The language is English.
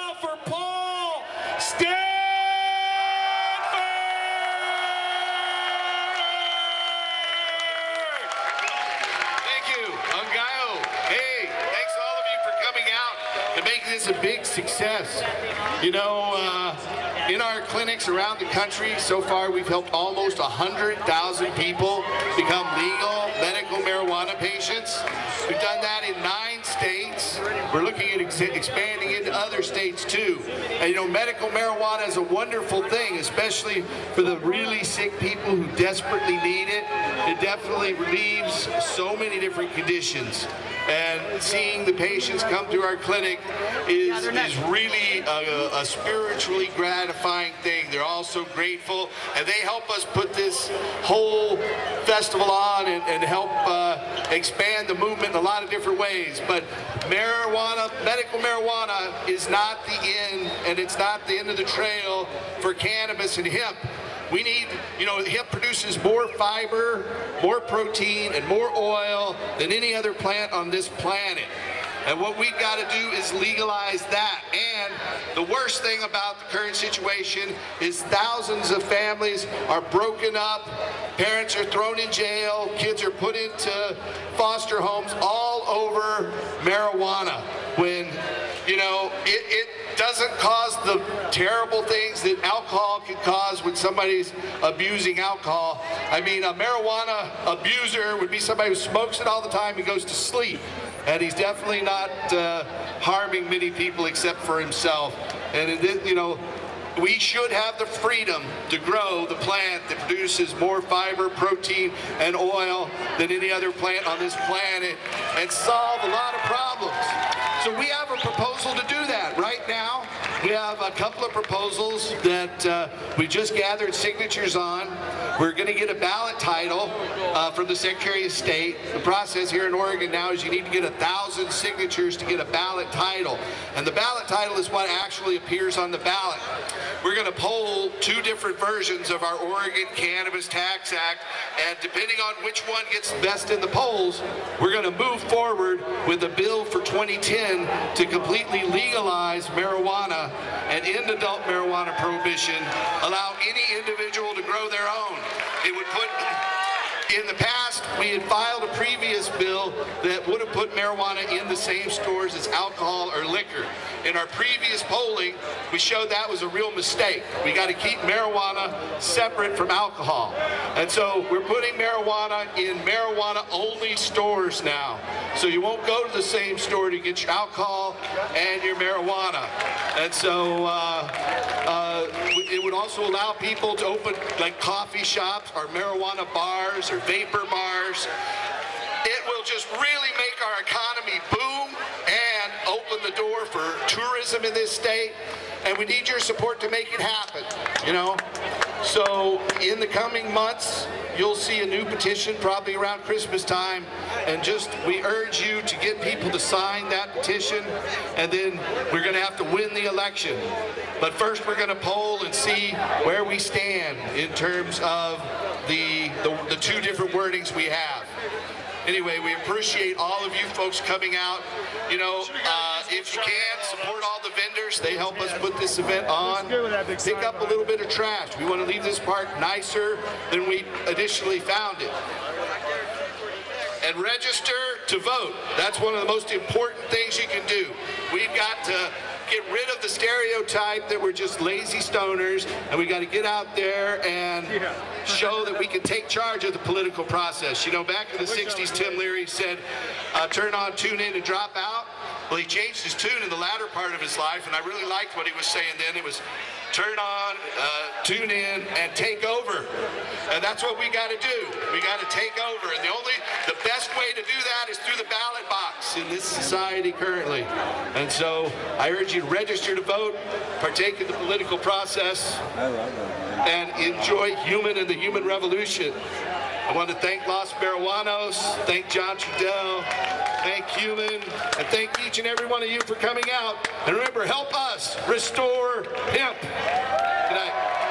now for Paul Stanford! Thank you, Ungayo. Hey, thanks to all of you for coming out and making this a big success. You know, in our clinics around the country, so far we've helped almost 100,000 people become legal medical marijuana patients. We've done that in 9 states. We're looking at expanding into other states too. And you know, medical marijuana is a wonderful thing, especially for the really sick people who desperately need it. It definitely relieves so many different conditions. And seeing the patients come through our clinic is really a spiritually gratifying thing. They're all so grateful, and they help us put this whole festival on and help expand the movement in a lot of different ways. But marijuana, medical marijuana is not the end, and it's not the end of the trail for cannabis and hemp. We need, you know, hemp produces more fiber, more protein, and more oil than any other plant on this planet. And what we've got to do is legalize that. And the worst thing about the current situation is thousands of families are broken up, parents are thrown in jail, kids are put into foster homes all over marijuana. When, you know, it doesn't cause the terrible things that alcohol can cause when somebody's abusing alcohol. I mean, a marijuana abuser would be somebody who smokes it all the time and goes to sleep. And he's definitely not harming many people except for himself. And, you know, we should have the freedom to grow the plant that produces more fiber, protein, and oil than any other plant on this planet and solve a lot of problems. So we have a proposal to do that right now. We have a couple of proposals that we just gathered signatures on. We're going to get a ballot title from the Secretary of State. The process here in Oregon now is you need to get 1,000 signatures to get a ballot title. And the ballot title is what actually appears on the ballot. We're going to poll 2 different versions of our Oregon Cannabis Tax Act, and depending on which one gets best in the polls, we're going to move forward with a bill for 2010 to completely legalize marijuana and end adult marijuana prohibition, allow any individual to grow their own. It would put, in the past, we had filed a previous bill that would have put marijuana in the same stores as alcohol or liquor. In our previous polling, we showed that was a real mistake. We got to keep marijuana separate from alcohol. And so we're putting marijuana in marijuana-only stores now. So you won't go to the same store to get your alcohol and your marijuana. And so it would also allow people to open like coffee shops or marijuana bars or vapor bars. It will just really make our economy boom and open the door for tourism in this state. And we need your support to make it happen, you know. So in the coming months, you'll see a new petition probably around Christmas time. And just, we urge you to get people to sign that petition. And then we're going to have to win the election. But first we're going to poll and see where we stand in terms of the 2 different wordings we have. Anyway, we appreciate all of you folks coming out. You know, if you can, support all the vendors. They help us put this event on. Pick up a little bit of trash. We want to leave this park nicer than we initially found it. And register to vote. That's one of the most important things you can do. We've got to get rid of the stereotype that we're just lazy stoners, and we got to get out there and show that we can take charge of the political process. You know, back in the 60s, Tim Leary said, turn on, tune in, and drop out. Well, he changed his tune in the latter part of his life, and I really liked what he was saying then. It was turn on, tune in, and take over. And that's what we got to do. We got to take over. And the best way to do that is through the ballot box in this society currently. And so I urge you to register to vote, partake in the political process, and enjoy human and the human revolution. I want to thank Los Marijuanos, thank John Trudell, thank Human, and thank each and every one of you for coming out. And remember, help us restore hemp. Good night.